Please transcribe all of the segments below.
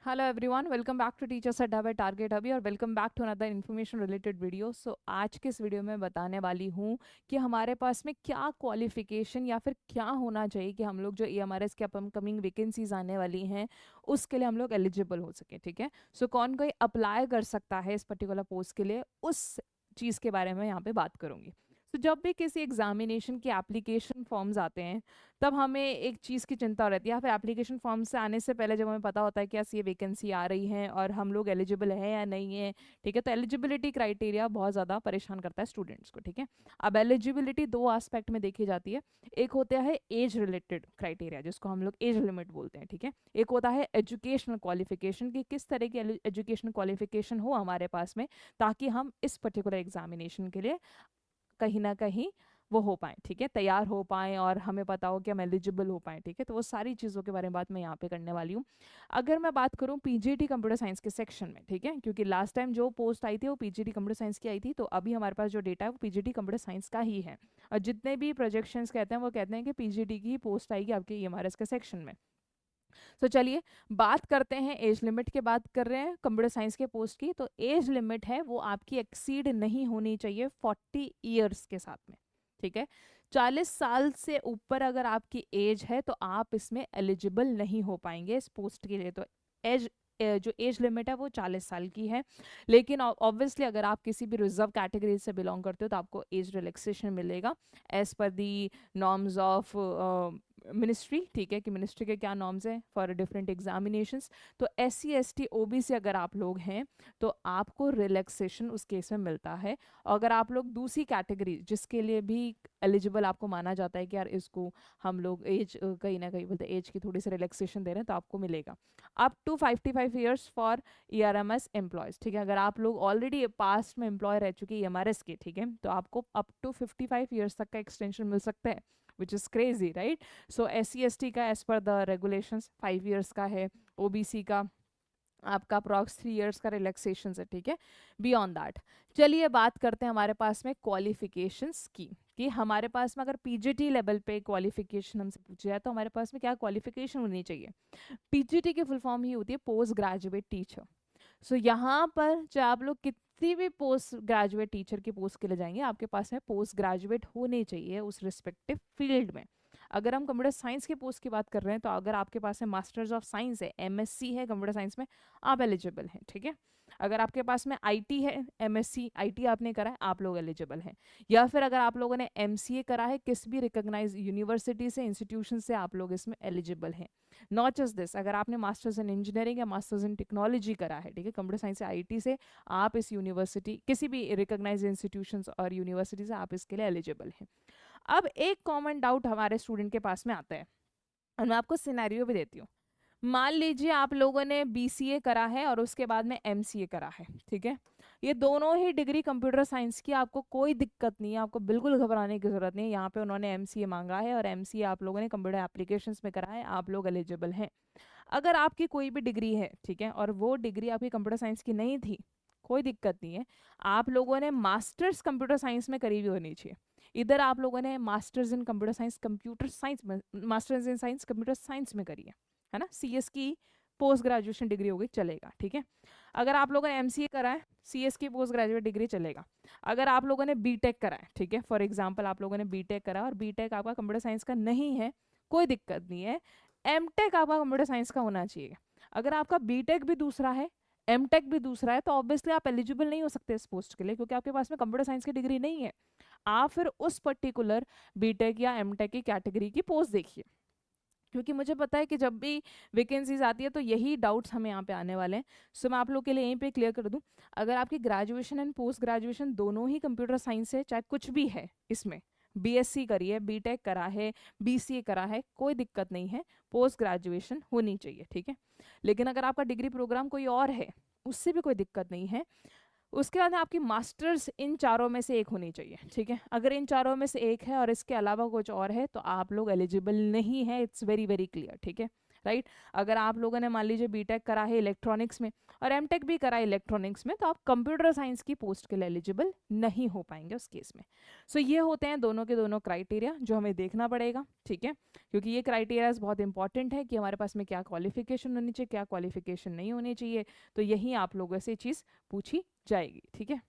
Hello everyone, welcome back to teachers Adda by target अभी और welcome back to another information related video. So आज के इस video में बताने वाली हूँ कि हमारे पास में क्या क्वालिफिकेशन या फिर क्या होना चाहिए कि हम लोग जो EMRS के अपकमिंग वैकेंसीज आने वाली हैं उसके लिए हम लोग एलिजिबल हो सके। ठीक है, सो कौन कोई अप्लाई कर सकता है इस पर्टिकुलर पोस्ट के लिए, उस चीज़ के बारे में यहाँ पे बात करूँगी। तो जब भी किसी एग्जामिनेशन के एप्लीकेशन फॉर्म्स आते हैं तब हमें एक चीज़ की चिंता रहती है, या फिर एप्लीकेशन फॉर्म से आने से पहले जब हमें पता होता है कि यस ये वैकेंसी आ रही है और हम लोग एलिजिबल है या नहीं है। ठीक है, तो एलिजिबिलिटी क्राइटेरिया बहुत ज़्यादा परेशान करता है स्टूडेंट्स को। ठीक है, अब एलिजिबिलिटी दो एस्पेक्ट में देखी जाती है। एक होता है एज रिलेटेड क्राइटेरिया जिसको हम लोग एज लिमिट बोलते हैं। ठीक है, एक होता है एजुकेशनल क्वालिफिकेशन कि किस तरह की एजुकेशनल क्वालिफिकेशन हो हमारे पास में ताकि हम इस पर्टिकुलर एग्जामिनेशन के लिए कहीं ना कहीं वो हो पाए। ठीक है, तैयार हो पाए और हमें पता हो कि हम एलिजिबल हो पाए। ठीक है, तो वो सारी चीज़ों के बारे में बात मैं यहाँ पे करने वाली हूँ। अगर मैं बात करूँ पीजीटी कंप्यूटर साइंस के सेक्शन में, ठीक है, क्योंकि लास्ट टाइम जो पोस्ट आई थी वो पीजीटी कंप्यूटर साइंस की आई थी, तो अभी हमारे पास जो डेटा है वो पीजीटी कंप्यूटर साइंस का ही है। और जितने भी प्रोजेक्शंस कहते हैं वो कहते हैं कि पीजीटी की ही पोस्ट आएगी आपके EMRS के सेक्शन में। तो चलिए बात करते हैं एज लिमिट के, बात कर रहे हैं कंप्यूटर साइंस के पोस्ट की। तो एज लिमिट है वो आपकी एक्सीड नहीं होनी चाहिए 40 ईयर्स के साथ में। ठीक है, 40 साल से ऊपर अगर आपकी एज है तो आप इसमें एलिजिबल नहीं हो पाएंगे इस पोस्ट के लिए। तो एज जो एज लिमिट है वो 40 साल की है, लेकिन ऑब्वियसली अगर आप किसी भी रिजर्व कैटेगरी से बिलोंग करते हो तो आपको एज रिलैक्सेशन मिलेगा as per the norms of ministry. ठीक है, कि मिनिस्ट्री के क्या नॉर्म्स हैं फॉर डिफरेंट एग्जामिनेशंस। तो SC ST OBC अगर आप लोग हैं तो आपको रिलैक्सेशन उस केस में मिलता है। अगर आप लोग दूसरी कैटेगरी जिसके लिए भी एलिजिबल आपको माना जाता है कि यार इसको हम लोग एज कहीं ना कहीं बोलते हैं एज की थोड़ी सी रिलैक्सेशन दे रहे हैं, तो आपको मिलेगा up to 55 years for ERMS employees. ठीक है, अगर आप लोग ऑलरेडी पास्ट में एम्प्लॉय रह चुके EMRS के, ठीक है, तो आपको अप टू 55 ईयर्स तक का एक्सटेंशन मिल सकता है, which is crazy right. So SC ST का as per the regulations 5 years का है, OBC का आपका अप्रॉक्स 3 ईयर्स का रिलैक्सेशन है। ठीक है, बियॉन्ड दैट चलिए बात करते हैं हमारे पास में क्वालिफिकेशंस की, कि हमारे पास में अगर PGT लेवल पे क्वालिफिकेशन हमसे पूछा जाए तो हमारे पास में क्या क्वालिफिकेशन होनी चाहिए। PGT की फुल फॉर्म ही होती है पोस्ट ग्रेजुएट टीचर। सो यहाँ पर चाहे आप लोग कितनी भी पोस्ट ग्रेजुएट टीचर की पोस्ट के लिए जाएंगे आपके पास में पोस्ट ग्रेजुएट होने चाहिए उस रिस्पेक्टिव फील्ड में। अगर हम कंप्यूटर साइंस के पोस्ट की बात कर रहे हैं तो अगर आपके पास है मास्टर्स ऑफ साइंस है, MSc है कंप्यूटर साइंस में, आप एलिजिबल हैं। ठीक है, अगर आपके पास में IT है, MSc IT आपने करा है, आप लोग एलिजिबल हैं। या फिर अगर आप लोगों ने MCA करा है किसी भी रिकॉग्नाइज यूनिवर्सिटी से, इंस्टीट्यूशन से, आप लोग इसमें एलिजिबल हैं। नॉट जस्ट दिस, अगर आपने मास्टर्स इन इंजीनियरिंग या मास्टर्स इन टेक्नोलॉजी करा है, ठीक है, कंप्यूटर साइंस से IT से, आप इस यूनिवर्सिटी किसी भी रिकॉग्नाइज इंस्टीट्यूशंस और यूनिवर्सिटी से आप इसके लिए एलिजिबल हैं। अब एक कॉमन डाउट हमारे स्टूडेंट के पास में आता है और मैं आपको सिनेरियो भी देती हूँ। मान लीजिए आप लोगों ने BCA करा है और उसके बाद में MCA करा है। ठीक है, ये दोनों ही डिग्री कंप्यूटर साइंस की, आपको कोई दिक्कत नहीं है, आपको बिल्कुल घबराने की जरूरत नहीं है। यहाँ पे उन्होंने MCA मांगा है और MCA आप लोगों ने कंप्यूटर एप्लीकेशंस में करा है, आप लोग एलिजिबल हैं। अगर आपकी कोई भी डिग्री है, ठीक है, और वो डिग्री आपकी कंप्यूटर साइंस की नहीं थी, कोई दिक्कत नहीं है, आप लोगों ने मास्टर्स कंप्यूटर साइंस में करी हुई होनी चाहिए। इधर आप लोगों ने मास्टर्स इन कंप्यूटर साइंस में, masters in science computer science में करी है ना, CS की पोस्ट ग्रेजुएशन डिग्री हो गई, चलेगा। ठीक है, अगर आप लोगों ने MCA करा है, CS की पोस्ट ग्रेजुएट डिग्री चलेगा। अगर आप लोगों ने BTech करा है, ठीक है, फॉर एग्जाम्पल आप लोगों ने BTech करा और BTech आपका कंप्यूटर साइंस का नहीं है, कोई दिक्कत नहीं है, MTech आपका कंप्यूटर साइंस का होना चाहिए। अगर आपका BTech भी दूसरा है, MTech भी दूसरा है, तो ऑब्वियसली आप एलिजिबल नहीं हो सकते इस पोस्ट के लिए, क्योंकि आपके पास में कंप्यूटर साइंस की डिग्री नहीं है। आप फिर उस पर्टिकुलर BTech या MTech की कैटेगरी की पोस्ट देखिए, क्योंकि मुझे पता है कि जब भी वैकेंसीज आती है तो यही डाउट्स हमें यहाँ पे आने वाले हैं। सो मैं आप लोग के लिए यहीं पे क्लियर कर दूं, अगर आपकी ग्रेजुएशन एंड पोस्ट ग्रेजुएशन दोनों ही कंप्यूटर साइंस है, चाहे कुछ भी है इसमें, BSc करी है, BTech करा है, BCA करा है, कोई दिक्कत नहीं है, पोस्ट ग्रेजुएशन होनी चाहिए। ठीक है, लेकिन अगर आपका डिग्री प्रोग्राम कोई और है उससे भी कोई दिक्कत नहीं है। उसके बाद आपकी मास्टर्स इन चारों में से एक होनी चाहिए। ठीक है, अगर इन चारों में से एक है और इसके अलावा कुछ और है तो आप लोग एलिजिबल नहीं है, इट्स वेरी वेरी क्लियर। ठीक है, राइट। अगर आप लोगों ने मान लीजिए BTech करा है इलेक्ट्रॉनिक्स में और MTech भी करा है इलेक्ट्रॉनिक्स में, तो आप कंप्यूटर साइंस की पोस्ट के लिए एलिजिबल नहीं हो पाएंगे उस केस में। सो ये होते हैं दोनों के दोनों क्राइटेरिया जो हमें देखना पड़ेगा। ठीक है, क्योंकि ये क्राइटेरियाज बहुत इंपॉर्टेंट है कि हमारे पास में क्या क्वालिफिकेशन होनी चाहिए, क्या क्वालिफिकेशन नहीं होनी चाहिए। तो यही आप लोगों से चीज़ पूछी जाएगी। ठीक है,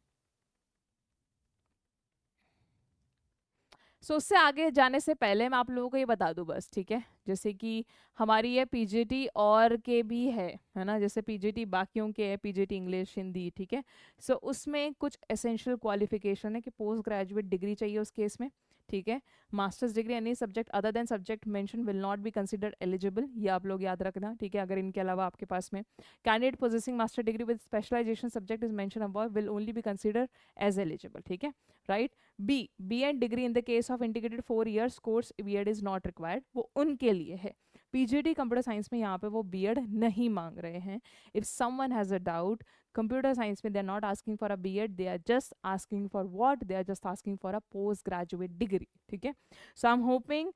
सो उससे आगे जाने से पहले मैं आप लोगों को ये बता दूं बस, ठीक है, जैसे कि हमारी ये पीजीटी और के भी है ना, जैसे पीजीटी बाकियों के है, पीजीटी इंग्लिश हिंदी, ठीक है। सो उसमें कुछ एसेंशियल क्वालिफिकेशन है कि पोस्ट ग्रेजुएट डिग्री चाहिए उस केस में, ठीक है। Masters degree any subject other than subject mention will not be considered eligible, ये आप लोग याद रखना, ठीक है। अगर इनके अलावा आपके पास में candidate possessing master degree with specialisation subject is mention above will only be consider as eligible, ठीक है, right. B.Ed degree in the case of integrated 4 years course B.Ed is not required, वो उनके लिए है। पीजीटी कंप्यूटर साइंस में यहाँ पे वो B.Ed नहीं मांग रहे हैं। If someone has a doubt, computer science में they are not asking for a B.Ed, they are just asking for what, they are just asking for a post graduate degree, ठीक है। सो आई एम होपिंग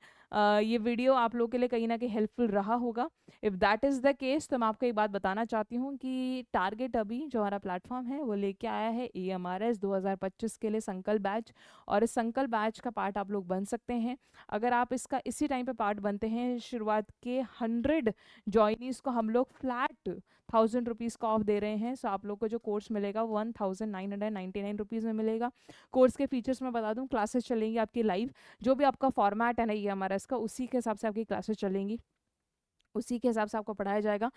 ये video आप लोगों के लिए कहीं ना कहीं हेल्पफुल रहा होगा। If that is the case तो मैं आपको एक बात बताना चाहती हूँ कि टारगेट अभी जो हमारा प्लेटफॉर्म है वो लेके आया है EMRS 2025 के लिए संकल्प बैच, और इस संकल्प बैच का पार्ट आप लोग बन सकते हैं। अगर आप इसका इसी टाइम पे पार्ट बनते हैं, शुरुआत के 100 जॉइनीज को हम लोग फ्लैट 1000 रुपीज़ का ऑफ दे रहे हैं। सो आप लोग को जो कोर्स मिलेगा 1999 रुपीज़ में मिलेगा। कोर्स के फीचर्स मैं बता दूं, क्लासेस चलेंगी आपकी लाइव, जो भी आपका फॉर्मेट है ना ये हमारा इसका, उसी के हिसाब से आपकी क्लासेस चलेंगी, उसी के हिसाब से आपको पढ़ाया जाएगा।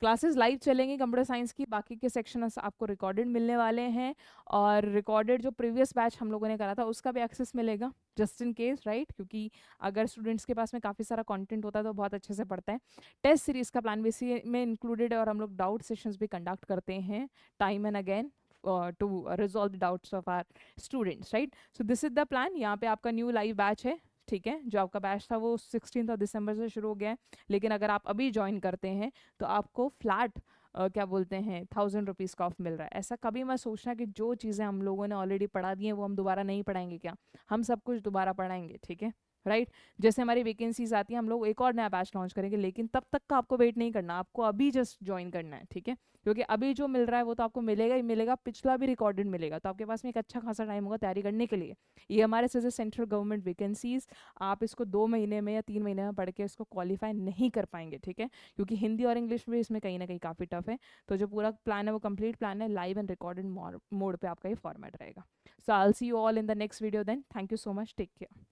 क्लासेस लाइव चलेंगी कंप्यूटर साइंस की, बाकी के सेक्शन आपको रिकॉर्डेड मिलने वाले हैं, और रिकॉर्डेड जो प्रीवियस बैच हम लोगों ने करा था उसका भी एक्सेस मिलेगा, जस्ट इन केस, राइट, क्योंकि अगर स्टूडेंट्स के पास में काफ़ी सारा कंटेंट होता है तो बहुत अच्छे से पढ़ता है। टेस्ट सीरीज का प्लान भी इसी में इंक्लूडेड है, और हम लोग डाउट सेशंस भी कंडक्ट करते हैं time and again to resolve the doubts of our students, right. So this is the plan. यहाँ पे आपका न्यू लाइव बैच है, ठीक है। जो आपका बैच था वो 16 दिसंबर से शुरू हो गया है, लेकिन अगर आप अभी ज्वाइन करते हैं तो आपको फ्लैट क्या बोलते हैं 1000 रुपीज़ का ऑफ मिल रहा है। ऐसा कभी मत सोचना कि जो चीज़ें हम लोगों ने ऑलरेडी पढ़ा दी हैं वो हम दोबारा नहीं पढ़ाएंगे, क्या हम सब कुछ दोबारा पढ़ाएंगे, ठीक है, राइट। जैसे हमारी वैकेंसीज आती हैं हम लोग एक और नया बैच लॉन्च करेंगे, लेकिन तब तक का आपको वेट नहीं करना, आपको अभी जस्ट ज्वाइन करना है, ठीक है। क्योंकि अभी जो मिल रहा है वो तो आपको मिलेगा ही मिलेगा, पिछला भी रिकॉर्डेड मिलेगा, तो आपके पास में एक अच्छा खासा टाइम होगा तैयारी करने के लिए। ये हमारे से सेंट्रल गवर्नमेंट वैकेंसीज, आप इसको 2 महीने में या 3 महीने में पढ़ के इसको क्वालिफाई नहीं कर पाएंगे, ठीक है, क्योंकि हिंदी और इंग्लिश में इसमें कहीं ना कहीं काफ़ी टफ है। तो जो पूरा प्लान है वो कंप्लीट प्लान है, लाइव एंड रिकॉर्डेड मोड पे आपका ये फॉर्मेट रहेगा। So I will see you all in the next video then. Thank you so much, take care.